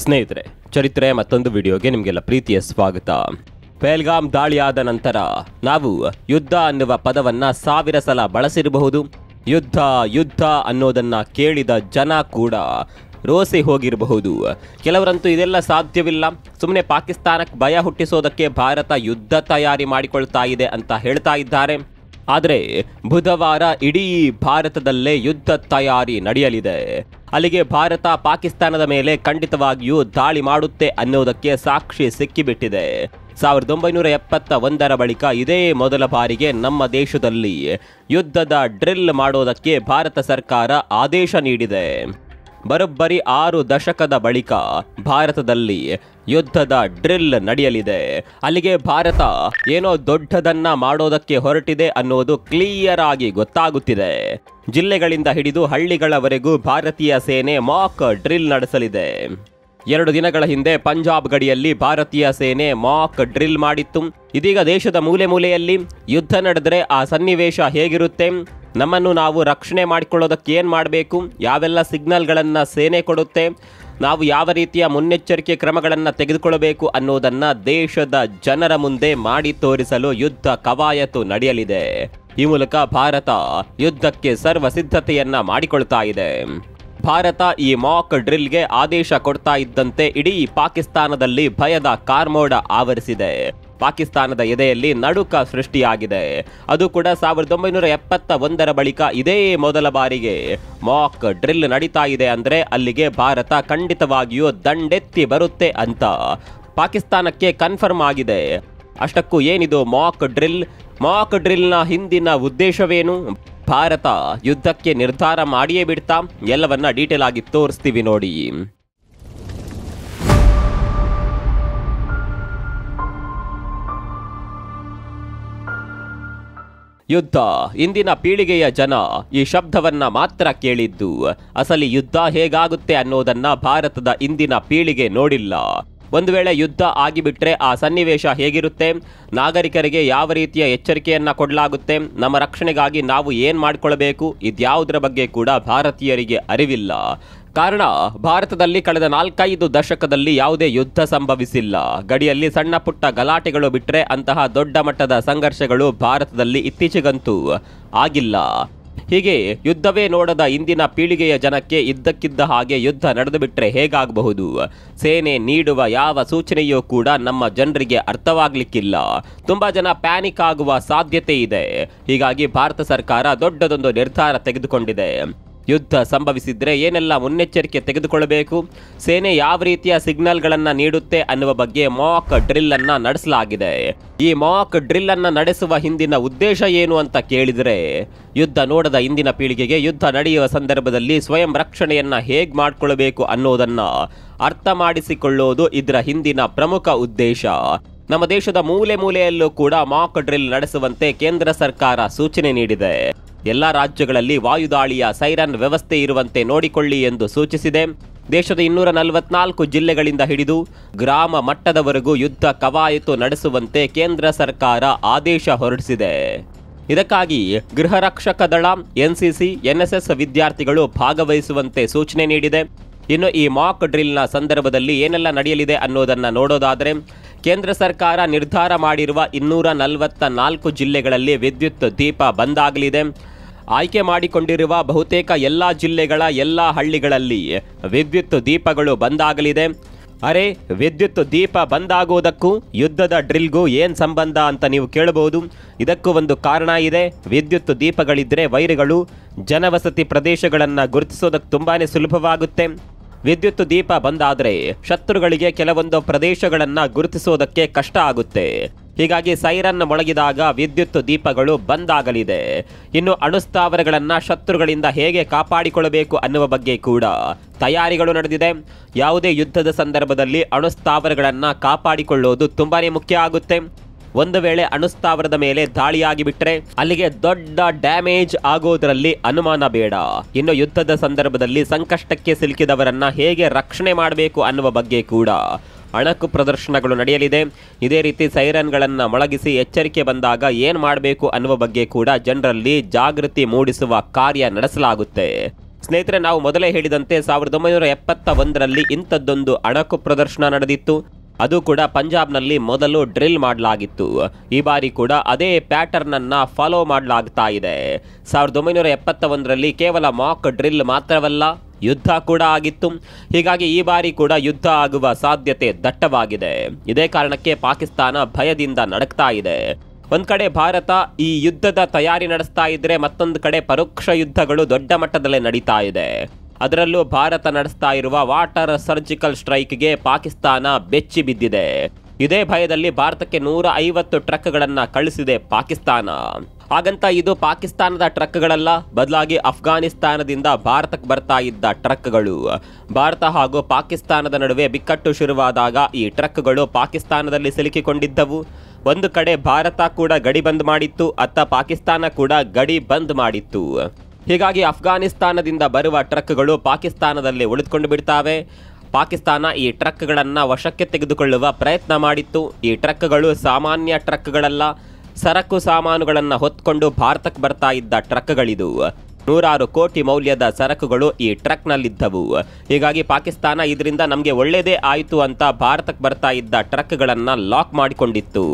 ಸ್ನೇಹಿತರೆ, ಚರಿತ್ರೆ ಮತ್ತೊಂದು ವಿಡಿಯೋಗೆ ನಿಮಗೆಲ್ಲ ಪ್ರೀತಿಯ ಸ್ವಾಗತ. ಪಹಲ್ಗಾಮ್ ದಾಳಿಯಾದ ನಂತರ ನಾವು ಯುದ್ಧ ಅನ್ನುವ ಪದವನ್ನ 1000 ಸಲ ಬಳಸಿರಬಹುದು. ಯುದ್ಧ ಯುದ್ಧ ಅನ್ನೋದನ್ನ ಕೇಳಿದ ಜನ ಕೂಡ ರೋಸಿ ಹೋಗಿರಬಹುದು. ಕೆಲವರಂತೂ ಇದೆಲ್ಲ ಸಾಧ್ಯವಿಲ್ಲ, ಸುಮ್ಮನೆ ಪಾಕಿಸ್ತಾನಕ್ಕೆ ಭಯ ಹುಟ್ಟಿಸೋದಕ್ಕೆ ಭಾರತ ಯುದ್ಧ ತಯಾರಿ ಮಾಡಿಕೊಳ್ತಾ ಇದೆ ಅಂತ ಹೇಳ್ತಾ ಇದ್ದಾರೆ. ಆದರೆ ಬುಧವಾರ ಇಡೀ ಭಾರತದಲ್ಲೇ ಯುದ್ಧ ತಯಾರಿ ನಡೆಯಲಿದೆ. ಅಲ್ಲಿಗೆ ಭಾರತ ಪಾಕಿಸ್ತಾನದ ಮೇಲೆ ಖಂಡಿತವಾಗಿಯೂ ದಾಳಿ ಮಾಡುತ್ತೆ ಅನ್ನೋದಕ್ಕೆ ಸಾಕ್ಷಿ ಸಿಕ್ಕಿಬಿಟ್ಟಿದೆ. 1971ರ ಬಳಿಕ ಇದೇ ಮೊದಲ ಬಾರಿಗೆ ನಮ್ಮ ದೇಶದಲ್ಲಿ ಯುದ್ಧದ ಡ್ರಿಲ್ ಮಾಡೋದಕ್ಕೆ ಭಾರತ ಸರ್ಕಾರ ಆದೇಶ ನೀಡಿದೆ. ಬರೋಬ್ಬರಿ 6 ದಶಕದ ಬಳಿಕ ಭಾರತದಲ್ಲಿ ಯುದ್ಧದ ಡ್ರಿಲ್ ನಡೆಯಲಿದೆ. ಅಲ್ಲಿಗೆ ಭಾರತ ಏನೋ ದೊಡ್ಡದನ್ನ ಮಾಡೋದಕ್ಕೆ ಹೊರಟಿದೆ ಅನ್ನೋದು ಕ್ಲಿಯರ್ ಆಗಿ ಗೊತ್ತಾಗುತ್ತಿದೆ. ಜಿಲ್ಲೆಗಳಿಂದ ಹಿಡಿದು ಹಳ್ಳಿಗಳವರೆಗೂ ಭಾರತೀಯ ಸೇನೆ ಮಾಕ್ ಡ್ರಿಲ್ ನಡೆಸಲಿದೆ. 2 ದಿನಗಳ ಹಿಂದೆ ಪಂಜಾಬ್ ಗಡಿಯಲ್ಲಿ ಭಾರತೀಯ ಸೇನೆ ಮಾಕ್ ಡ್ರಿಲ್ ಮಾಡಿತ್ತು. ಇದೀಗ ದೇಶದ ಮೂಲೆ ಮೂಲೆಯಲ್ಲಿ ಯುದ್ಧ ನಡೆದರೆ ಆ ಸನ್ನಿವೇಶ ಹೇಗಿರುತ್ತೆ, ನಮ್ಮನ್ನು ನಾವು ರಕ್ಷಣೆ ಮಾಡಿಕೊಳ್ಳೋದಕ್ಕೆ ಏನು ಮಾಡಬೇಕು, ಯಾವೆಲ್ಲ ಸಿಗ್ನಲ್ಗಳನ್ನು ಸೇನೆ ಕೊಡುತ್ತೆ, ನಾವು ಯಾವ ರೀತಿಯ ಮುನ್ನೆಚ್ಚರಿಕೆ ಕ್ರಮಗಳನ್ನು ತೆಗೆದುಕೊಳ್ಳಬೇಕು ಅನ್ನೋದನ್ನು ದೇಶದ ಜನರ ಮುಂದೆ ಮಾಡಿ ತೋರಿಸಲು ಯುದ್ಧ ಕವಾಯತು ನಡೆಯಲಿದೆ. ಈ ಮೂಲಕ ಭಾರತ ಯುದ್ಧಕ್ಕೆ ಸರ್ವ ಸಿದ್ಧತೆಯನ್ನ ಮಾಡಿಕೊಳ್ತಾ ಇದೆ. ಭಾರತ ಈ ಮಾಕ್ ಡ್ರಿಲ್ಗೆ ಆದೇಶ ಕೊಡ್ತಾ ಇದ್ದಂತೆ ಇಡೀ ಪಾಕಿಸ್ತಾನದಲ್ಲಿ ಭಯದ ಕಾರ್ಮೋಡ ಆವರಿಸಿದೆ. ಪಾಕಿಸ್ತಾನದ ಎದೆಯಲ್ಲಿ ನಡುಕ ಸೃಷ್ಟಿಯಾಗಿದೆ. ಅದು ಕೂಡ 1971ರ ಬಳಿಕ ಇದೇ ಮೊದಲ ಬಾರಿಗೆ ಮಾಕ್ ಡ್ರಿಲ್ ನಡೀತಾ ಇದೆ ಅಂದರೆ ಅಲ್ಲಿಗೆ ಭಾರತ ಖಂಡಿತವಾಗಿಯೂ ದಂಡೆತ್ತಿ ಬರುತ್ತೆ ಅಂತ ಪಾಕಿಸ್ತಾನಕ್ಕೆ ಕನ್ಫರ್ಮ್ ಆಗಿದೆ. ಅಷ್ಟಕ್ಕೂ ಏನಿದು ಮಾಕ್ ಡ್ರಿಲ್? ಮಾಕ್ ಡ್ರಿಲ್ನ ಹಿಂದಿನ ಉದ್ದೇಶವೇನು? ಭಾರತ ಯುದ್ಧಕ್ಕೆ ನಿರ್ಧಾರ ಮಾಡಿಯೇ ಬಿಡ್ತಾ? ಎಲ್ಲವನ್ನ ಡೀಟೇಲ್ ಆಗಿ ತೋರಿಸ್ತೀವಿ ನೋಡಿ. ಯುದ್ಧ. ಇಂದಿನ ಪೀಳಿಗೆಯ ಜನ ಈ ಶಬ್ದವನ್ನ ಮಾತ್ರ ಕೇಳಿದ್ದು. ಅಸಲಿ ಯುದ್ಧ ಹೇಗಾಗುತ್ತೆ ಅನ್ನೋದನ್ನ ಭಾರತದ ಇಂದಿನ ಪೀಳಿಗೆ ನೋಡಿಲ್ಲ. ಒಂದು ವೇಳೆ ಯುದ್ಧ ಆಗಿಬಿಟ್ರೆ ಆ ಸನ್ನಿವೇಶ ಹೇಗಿರುತ್ತೆ, ನಾಗರಿಕರಿಗೆ ಯಾವ ರೀತಿಯ ಎಚ್ಚರಿಕೆಯನ್ನ ಕೊಡಲಾಗುತ್ತೆ, ನಮ್ಮ ರಕ್ಷಣೆಗಾಗಿ ನಾವು ಏನು ಮಾಡಿಕೊಳ್ಬೇಕು, ಇದ್ಯಾವುದರ ಬಗ್ಗೆ ಕೂಡ ಭಾರತೀಯರಿಗೆ ಅರಿವಿಲ್ಲ. ಕಾರಣ, ಭಾರತದಲ್ಲಿ ಕಳೆದ 4-5 ದಶಕದಲ್ಲಿ ಯಾವುದೇ ಯುದ್ಧ ಸಂಭವಿಸಿಲ್ಲ. ಗಡಿಯಲ್ಲಿ ಸಣ್ಣ ಪುಟ್ಟ ಗಲಾಟೆಗಳು ಬಿಟ್ಟರೆ ಅಂತಹ ದೊಡ್ಡ ಮಟ್ಟದ ಸಂಘರ್ಷಗಳು ಭಾರತದಲ್ಲಿ ಇತ್ತೀಚೆಗಂತೂ ಆಗಿಲ್ಲ. ಹೀಗೆ ಯುದ್ಧವೇ ನೋಡದ ಇಂದಿನ ಪೀಳಿಗೆಯ ಜನಕ್ಕೆ ಇದ್ದಕ್ಕಿದ್ದ ಹಾಗೆ ಯುದ್ಧ ನಡೆದು ಬಿಟ್ರೆ ಹೇಗಾಗಬಹುದು? ಸೇನೆ ನೀಡುವ ಯಾವ ಸೂಚನೆಯೂ ಕೂಡ ನಮ್ಮ ಜನರಿಗೆ ಅರ್ಥವಾಗ್ಲಿಕ್ಕಿಲ್ಲ. ತುಂಬಾ ಜನ ಪ್ಯಾನಿಕ್ ಆಗುವ ಸಾಧ್ಯತೆ ಇದೆ. ಹೀಗಾಗಿ ಭಾರತ ಸರ್ಕಾರ ದೊಡ್ಡದೊಂದು ನಿರ್ಧಾರ ತೆಗೆದುಕೊಂಡಿದೆ. ಯುದ್ಧ ಸಂಭವಿಸಿದ್ರೆ ಏನೆಲ್ಲ ಮುನ್ನೆಚ್ಚರಿಕೆ ತೆಗೆದುಕೊಳ್ಳಬೇಕು, ಸೇನೆ ಯಾವ ರೀತಿಯ ಸಿಗ್ನಲ್ಗಳನ್ನು ನೀಡುತ್ತೆ ಅನ್ನುವ ಬಗ್ಗೆ ಮಾಕ್ ಡ್ರಿಲ್ ಅನ್ನ ನಡೆಸಲಾಗಿದೆ. ಈ ಮಾಕ್ ಡ್ರಿಲ್ ಅನ್ನ ನಡೆಸುವ ಹಿಂದಿನ ಉದ್ದೇಶ ಏನು ಅಂತ ಕೇಳಿದರೆ, ಯುದ್ಧ ನೋಡದ ಇಂದಿನ ಪೀಳಿಗೆಗೆ ಯುದ್ಧ ನಡೆಯುವ ಸಂದರ್ಭದಲ್ಲಿ ಸ್ವಯಂ ರಕ್ಷಣೆಯನ್ನ ಹೇಗೆ ಮಾಡಿಕೊಳ್ಳಬೇಕು ಅನ್ನೋದನ್ನ ಅರ್ಥ ಮಾಡಿಸಿಕೊಳ್ಳೋದು ಇದರ ಹಿಂದಿನ ಪ್ರಮುಖ ಉದ್ದೇಶ. ನಮ್ಮ ದೇಶದ ಮೂಲೆ ಮೂಲೆಯಲ್ಲೂ ಕೂಡ ಮಾಕ್ ಡ್ರಿಲ್ ನಡೆಸುವಂತೆ ಕೇಂದ್ರ ಸರ್ಕಾರ ಸೂಚನೆ ನೀಡಿದೆ. ಎಲ್ಲ ರಾಜ್ಯಗಳಲ್ಲಿ ವಾಯುದಾಳಿಯ ಸೈರನ್ ವ್ಯವಸ್ಥೆ ಇರುವಂತೆ ನೋಡಿಕೊಳ್ಳಿ ಎಂದು ಸೂಚಿಸಿದೆ. ದೇಶದ 244 ಜಿಲ್ಲೆಗಳಿಂದ ಹಿಡಿದು ಗ್ರಾಮ ಮಟ್ಟದವರೆಗೂ ಯುದ್ಧ ಕವಾಯತು ನಡೆಸುವಂತೆ ಕೇಂದ್ರ ಸರ್ಕಾರ ಆದೇಶ ಹೊರಡಿಸಿದೆ. ಇದಕ್ಕಾಗಿ ಗೃಹ ರಕ್ಷಕ ದಳ, ಎನ್ಸಿಸಿ, ಎನ್ಎಸ್ಎಸ್ ವಿದ್ಯಾರ್ಥಿಗಳು ಭಾಗವಹಿಸುವಂತೆ ಸೂಚನೆ ನೀಡಿದೆ. ಇನ್ನು ಈ ಮಾಕ್ ಡ್ರಿಲ್ನ ಸಂದರ್ಭದಲ್ಲಿ ಏನೆಲ್ಲ ನಡೆಯಲಿದೆ ಅನ್ನೋದನ್ನ ನೋಡೋದಾದರೆ, ಕೇಂದ್ರ ಸರ್ಕಾರ ನಿರ್ಧಾರ ಮಾಡಿರುವ 244 ಜಿಲ್ಲೆಗಳಲ್ಲಿ ವಿದ್ಯುತ್ ದೀಪ ಬಂದಾಗಲಿದೆ. ಆಯ್ಕೆ ಮಾಡಿಕೊಂಡಿರುವ ಬಹುತೇಕ ಎಲ್ಲ ಜಿಲ್ಲೆಗಳ ಎಲ್ಲ ಹಳ್ಳಿಗಳಲ್ಲಿ ವಿದ್ಯುತ್ ದೀಪಗಳು ಬಂದಾಗಲಿದೆ. ಅರೆ, ವಿದ್ಯುತ್ ದೀಪ ಬಂದಾಗೋದಕ್ಕೂ ಯುದ್ಧದ ಡ್ರಿಲ್ಗೂ ಏನು ಸಂಬಂಧ ಅಂತ ನೀವು ಕೇಳಬಹುದು. ಇದಕ್ಕೂ ಒಂದು ಕಾರಣ ಇದೆ. ವಿದ್ಯುತ್ ದೀಪಗಳಿದ್ರೆ ವೈರಿಗಳು ಜನವಸತಿ ಪ್ರದೇಶಗಳನ್ನು ಗುರುತಿಸೋದಕ್ಕೆ ತುಂಬಾನೇ ಸುಲಭವಾಗುತ್ತೆ. ವಿದ್ಯುತ್ ದೀಪ ಬಂದಾದರೆ ಶತ್ರುಗಳಿಗೆ ಕೆಲವೊಂದು ಪ್ರದೇಶಗಳನ್ನು ಗುರುತಿಸೋದಕ್ಕೆ ಕಷ್ಟ ಆಗುತ್ತೆ. ಹೀಗಾಗಿ ಸೈರನ್ ಮೊಳಗಿದಾಗ ವಿದ್ಯುತ್ ದೀಪಗಳು ಬಂದಾಗಲಿದೆ. ಇನ್ನು ಅಣುಸ್ಥಾವರಗಳನ್ನು ಶತ್ರುಗಳಿಂದ ಹೇಗೆ ಕಾಪಾಡಿಕೊಳ್ಳಬೇಕು ಅನ್ನುವ ಬಗ್ಗೆ ಕೂಡ ತಯಾರಿಗಳು ನಡೆದಿದೆ. ಯಾವುದೇ ಯುದ್ಧದ ಸಂದರ್ಭದಲ್ಲಿ ಅಣುಸ್ಥಾವರಗಳನ್ನು ಕಾಪಾಡಿಕೊಳ್ಳೋದು ತುಂಬಾನೇ ಮುಖ್ಯ ಆಗುತ್ತೆ. ಒಂದು ವೇಳೆ ಅಣುಸ್ಥಾವರದ ಮೇಲೆ ದಾಳಿಯಾಗಿ ಬಿಟ್ಟರೆ ಅಲ್ಲಿಗೆ ದೊಡ್ಡ ಡ್ಯಾಮೇಜ್ ಆಗೋದರಲ್ಲಿ ಅನುಮಾನ ಬೇಡ. ಇನ್ನು ಯುದ್ಧದ ಸಂದರ್ಭದಲ್ಲಿ ಸಂಕಷ್ಟಕ್ಕೆ ಸಿಲುಕಿದವರನ್ನ ಹೇಗೆ ರಕ್ಷಣೆ ಮಾಡಬೇಕು ಅನ್ನುವ ಬಗ್ಗೆ ಕೂಡ ಅಣಕು ಪ್ರದರ್ಶನಗಳು ನಡೆಯಲಿದೆ. ಇದೇ ರೀತಿ ಸೈರನ್ಗಳನ್ನು ಮೊಳಗಿಸಿ ಎಚ್ಚರಿಕೆ ಬಂದಾಗ ಏನು ಮಾಡಬೇಕು ಅನ್ನುವ ಬಗ್ಗೆ ಕೂಡ ಜನರಲ್ಲಿ ಜಾಗೃತಿ ಮೂಡಿಸುವ ಕಾರ್ಯ ನಡೆಸಲಾಗುತ್ತೆ. ಸ್ನೇಹಿತರೆ, ನಾವು ಮೊದಲೇ ಹೇಳಿದಂತೆ 1971ರಲ್ಲಿ ಇಂಥದ್ದೊಂದು ಅಣಕು ಪ್ರದರ್ಶನ ನಡೆದಿತ್ತು. ಅದು ಕೂಡ ಪಂಜಾಬ್ನಲ್ಲಿ ಮೊದಲು ಡ್ರಿಲ್ ಮಾಡಲಾಗಿತ್ತು. ಈ ಬಾರಿ ಕೂಡ ಅದೇ ಪ್ಯಾಟರ್ನ್ ಅನ್ನ ಫಾಲೋ ಮಾಡಲಾಗ್ತಾ ಇದೆ. 1971ರಲ್ಲಿ ಕೇವಲ ಮಾಕ್ ಡ್ರಿಲ್ ಮಾತ್ರವಲ್ಲ, ಯುದ್ಧ ಕೂಡ ಆಗಿತ್ತು. ಹೀಗಾಗಿ ಈ ಬಾರಿ ಕೂಡ ಯುದ್ಧ ಆಗುವ ಸಾಧ್ಯತೆ ದಟ್ಟವಾಗಿದೆ. ಇದೇ ಕಾರಣಕ್ಕೆ ಪಾಕಿಸ್ತಾನ ಭಯದಿಂದ ನಡಕ್ತಾ ಇದೆ. ಒಂದ್ ಕಡೆ ಭಾರತ ಈ ಯುದ್ಧದ ತಯಾರಿ ನಡೆಸ್ತಾ ಇದ್ರೆ, ಮತ್ತೊಂದು ಕಡೆ ಪರೋಕ್ಷ ಯುದ್ಧಗಳು ದೊಡ್ಡ ಮಟ್ಟದಲ್ಲೇ ನಡೀತಾ ಇದೆ. ಅದರಲ್ಲೂ ಭಾರತ ನಡೆಸ್ತಾ ಇರುವ ವಾಟರ್ ಸರ್ಜಿಕಲ್ ಸ್ಟ್ರೈಕ್ಗೆ ಪಾಕಿಸ್ತಾನ ಬೆಚ್ಚಿ ಬಿದ್ದಿದೆ. ಇದೇ ಭಯದಲ್ಲಿ ಭಾರತಕ್ಕೆ 150 ಟ್ರಕ್ಗಳನ್ನ ಕಳಿಸಿದೆ ಪಾಕಿಸ್ತಾನ. ಹಾಗಂತ ಇದು ಪಾಕಿಸ್ತಾನದ ಟ್ರಕ್ಗಳಲ್ಲ, ಬದಲಾಗಿ ಅಫ್ಘಾನಿಸ್ತಾನದಿಂದ ಭಾರತಕ್ಕೆ ಬರ್ತಾ ಇದ್ದ ಟ್ರಕ್ಗಳು. ಭಾರತ ಹಾಗೂ ಪಾಕಿಸ್ತಾನದ ನಡುವೆ ಬಿಕ್ಕಟ್ಟು ಶುರುವಾದಾಗ ಈ ಟ್ರಕ್ಗಳು ಪಾಕಿಸ್ತಾನದಲ್ಲಿ ಸಿಲುಕಿಕೊಂಡಿದ್ದವು. ಒಂದು ಕಡೆ ಭಾರತ ಕೂಡ ಗಡಿ ಬಂದ್ ಮಾಡಿತ್ತು, ಅತ್ತ ಪಾಕಿಸ್ತಾನ ಕೂಡ ಗಡಿ ಬಂದ್ ಮಾಡಿತ್ತು. ಹೀಗಾಗಿ ಅಫ್ಘಾನಿಸ್ತಾನದಿಂದ ಬರುವ ಟ್ರಕ್ಗಳು ಪಾಕಿಸ್ತಾನದಲ್ಲಿ ಉಳಿದುಕೊಂಡು ಬಿಡ್ತಾವೆ. ಪಾಕಿಸ್ತಾನ ಈ ಟ್ರಕ್ಗಳನ್ನು ವಶಕ್ಕೆ ತೆಗೆದುಕೊಳ್ಳುವ ಪ್ರಯತ್ನ ಮಾಡಿತ್ತು. ಈ ಟ್ರಕ್ಗಳು ಸಾಮಾನ್ಯ ಟ್ರಕ್ಗಳಲ್ಲ, ಸರಕು ಸಾಮಾನುಗಳನ್ನು ಹೊತ್ಕೊಂಡು ಭಾರತಕ್ಕೆ ಬರ್ತಾ ಇದ್ದ ಟ್ರಕ್ಗಳಿದು. 100 ಕೋಟಿ ಮೌಲ್ಯದ ಸರಕುಗಳು ಈ ಟ್ರಕ್ನಲ್ಲಿದ್ದವು. ಹೀಗಾಗಿ ಪಾಕಿಸ್ತಾನ ಇದರಿಂದ ನಮಗೆ ಒಳ್ಳೆಯದೇ ಆಯಿತು ಅಂತ ಭಾರತಕ್ಕೆ ಬರ್ತಾ ಇದ್ದ ಟ್ರಕ್ಗಳನ್ನು ಲಾಕ್ ಮಾಡಿಕೊಂಡಿತ್ತು.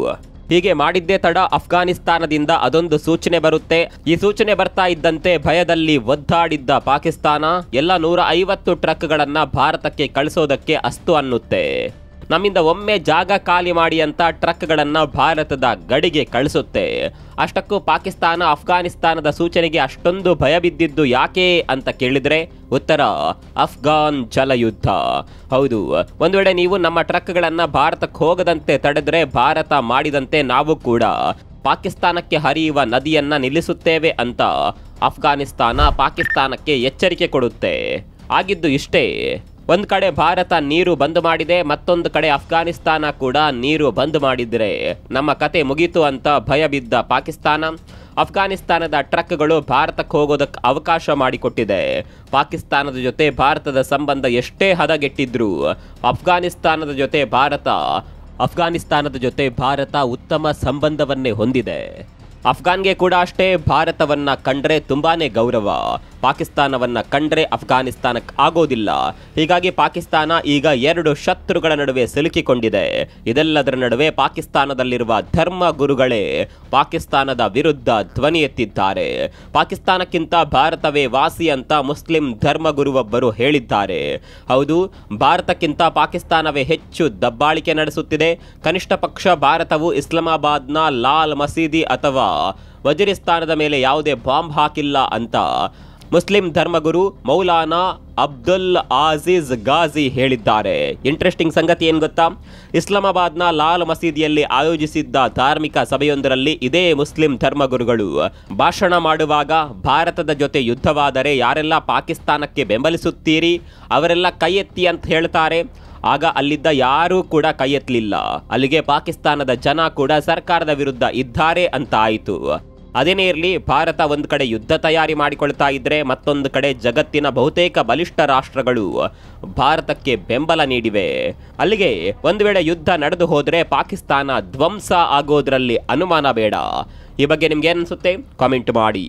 ಹೀಗೆ ಮಾಡಿದ್ದೇ ತಡ ಅಫ್ಘಾನಿಸ್ತಾನದಿಂದ ಅದೊಂದು ಸೂಚನೆ ಬರುತ್ತೆ. ಈ ಸೂಚನೆ ಬರ್ತಾ ಇದ್ದಂತೆ ಭಯದಲ್ಲಿ ಒದ್ದಾಡಿದ್ದ ಪಾಕಿಸ್ತಾನ ಎಲ್ಲ 150 ಟ್ರಕ್ಗಳನ್ನ ಭಾರತಕ್ಕೆ ಕಳಿಸೋದಕ್ಕೆ ಅಸ್ತು ಅನ್ನುತ್ತೆ. ನಮ್ಮಿಂದ ಒಮ್ಮೆ ಜಾಗ ಖಾಲಿ ಮಾಡಿ ಅಂತ ಟ್ರಕ್ಗಳನ್ನ ಭಾರತದ ಗಡಿಗೆ ಕಳಿಸುತ್ತೆ. ಅಷ್ಟಕ್ಕೂ ಪಾಕಿಸ್ತಾನ ಅಫ್ಘಾನಿಸ್ತಾನದ ಸೂಚನೆಗೆ ಅಷ್ಟೊಂದು ಭಯ ಬಿದ್ದಿದ್ದು ಯಾಕೆ ಅಂತ ಕೇಳಿದ್ರೆ ಉತ್ತರ ಅಫ್ಘಾನ್ ಜಲಯುದ್ಧ. ಹೌದು, ಒಂದು ವೇಳೆ ನೀವು ನಮ್ಮ ಟ್ರಕ್ಗಳನ್ನ ಭಾರತಕ್ಕೆ ಹೋಗದಂತೆ ತಡೆದ್ರೆ ಭಾರತ ಮಾಡಿದಂತೆ ನಾವು ಕೂಡ ಪಾಕಿಸ್ತಾನಕ್ಕೆ ಹರಿಯುವ ನದಿಯನ್ನ ನಿಲ್ಲಿಸುತ್ತೇವೆ ಅಂತ ಅಫ್ಘಾನಿಸ್ತಾನ ಪಾಕಿಸ್ತಾನಕ್ಕೆ ಎಚ್ಚರಿಕೆ ಕೊಡುತ್ತೆ. ಆಗಿದ್ದು ಇಷ್ಟೇ, ಒಂದು ಕಡೆ ಭಾರತ ನೀರು ಬಂದ್ ಮಾಡಿದೆ, ಮತ್ತೊಂದು ಕಡೆ ಅಫ್ಘಾನಿಸ್ತಾನ ಕೂಡ ನೀರು ಬಂದ್ ಮಾಡಿದ್ರೆ ನಮ್ಮ ಕತೆ ಮುಗೀತು ಅಂತ ಭಯ ಬಿದ್ದ ಪಾಕಿಸ್ತಾನ ಅಫ್ಘಾನಿಸ್ತಾನದ ಟ್ರಕ್ಗಳು ಭಾರತಕ್ಕೆ ಹೋಗೋದಕ್ಕೆ ಅವಕಾಶ ಮಾಡಿಕೊಟ್ಟಿದೆ. ಪಾಕಿಸ್ತಾನದ ಜೊತೆ ಭಾರತದ ಸಂಬಂಧ ಎಷ್ಟೇ ಹದಗೆಟ್ಟಿದ್ರು ಅಫ್ಘಾನಿಸ್ತಾನದ ಜೊತೆ ಭಾರತ ಉತ್ತಮ ಸಂಬಂಧವನ್ನೇ ಹೊಂದಿದೆ. ಅಫ್ಘಾನ್ಗೆ ಕೂಡ ಅಷ್ಟೇ ಭಾರತವನ್ನ ಕಂಡ್ರೆ ತುಂಬಾನೇ ಗೌರವ, ಪಾಕಿಸ್ತಾನವನ್ನ ಕಂಡ್ರೆ ಅಫ್ಘಾನಿಸ್ತಾನಕ್ಕೆ ಆಗೋದಿಲ್ಲ. ಹೀಗಾಗಿ ಪಾಕಿಸ್ತಾನ ಈಗ 2 ಶತ್ರುಗಳ ನಡುವೆ ಸಿಲುಕಿಕೊಂಡಿದೆ. ಇದೆಲ್ಲದರ ನಡುವೆ ಪಾಕಿಸ್ತಾನದಲ್ಲಿರುವ ಧರ್ಮ ಗುರುಗಳೇ ಪಾಕಿಸ್ತಾನದ ವಿರುದ್ಧ ಧ್ವನಿ ಎತ್ತಿದ್ದಾರೆ. ಪಾಕಿಸ್ತಾನಕ್ಕಿಂತ ಭಾರತವೇ ವಾಸಿ ಅಂತ ಮುಸ್ಲಿಂ ಧರ್ಮಗುರುವೊಬ್ಬರು ಹೇಳಿದ್ದಾರೆ. ಹೌದು, ಭಾರತಕ್ಕಿಂತ ಪಾಕಿಸ್ತಾನವೇ ಹೆಚ್ಚು ದಬ್ಬಾಳಿಕೆ ನಡೆಸುತ್ತಿದೆ. ಕನಿಷ್ಠ ಪಕ್ಷ ಭಾರತವು ಇಸ್ಲಾಮಾಬಾದ್ನ ಲಾಲ್ ಮಸೀದಿ ಅಥವಾ ವಜಿರಿಸ್ತಾನದ ಮೇಲೆ ಯಾವುದೇ ಬಾಂಬ್ ಹಾಕಿಲ್ಲ ಅಂತ ಮುಸ್ಲಿಂ ಧರ್ಮಗುರು ಮೌಲಾನಾ ಅಬ್ದುಲ್ ಆಜೀಜ್ ಗಾಜಿ ಹೇಳಿದ್ದಾರೆ. ಇಂಟ್ರೆಸ್ಟಿಂಗ್ ಸಂಗತಿ ಏನು ಗೊತ್ತಾ, ಇಸ್ಲಾಮಾಬಾದ್ನ ಲಾಲ್ ಮಸೀದಿಯಲ್ಲಿ ಆಯೋಜಿಸಿದ್ದ ಧಾರ್ಮಿಕ ಸಭೆಯೊಂದರಲ್ಲಿ ಇದೇ ಮುಸ್ಲಿಂ ಧರ್ಮಗುರುಗಳು ಭಾಷಣ ಮಾಡುವಾಗ ಭಾರತದ ಜೊತೆ ಯುದ್ಧವಾದರೆ ಯಾರೆಲ್ಲ ಪಾಕಿಸ್ತಾನಕ್ಕೆ ಬೆಂಬಲಿಸುತ್ತೀರಿ ಅವರೆಲ್ಲ ಕೈ ಎತ್ತಿ ಅಂತ ಹೇಳ್ತಾರೆ. ಆಗ ಅಲ್ಲಿದ್ದ ಯಾರೂ ಕೂಡ ಕೈ ಎತ್ತಲಿಲ್ಲ. ಅಲ್ಲಿಗೆ ಪಾಕಿಸ್ತಾನದ ಜನ ಕೂಡ ಸರ್ಕಾರದ ವಿರುದ್ಧ ಇದ್ದಾರೆ ಅಂತ ಆಯಿತು. ಅದೇನೇ ಇರಲಿ, ಭಾರತ ಒಂದು ಕಡೆ ಯುದ್ಧ ತಯಾರಿ ಮಾಡಿಕೊಳ್ತಾ ಇದ್ರೆ, ಮತ್ತೊಂದು ಕಡೆ ಜಗತ್ತಿನ ಬಹುತೇಕ ಬಲಿಷ್ಠ ರಾಷ್ಟ್ರಗಳು ಭಾರತಕ್ಕೆ ಬೆಂಬಲ ನೀಡಿವೆ. ಅಲ್ಲಿಗೆ ಒಂದು ವೇಳೆ ಯುದ್ಧ ನಡೆದು ಹೋದರೆ ಪಾಕಿಸ್ತಾನ ಧ್ವಂಸ ಆಗೋದ್ರಲ್ಲಿ ಅನುಮಾನ ಬೇಡ. ಈ ಬಗ್ಗೆ ನಿಮ್ಗೆ ಏನು ಅನ್ಸುತ್ತೆ ಕಾಮೆಂಟ್ ಮಾಡಿ.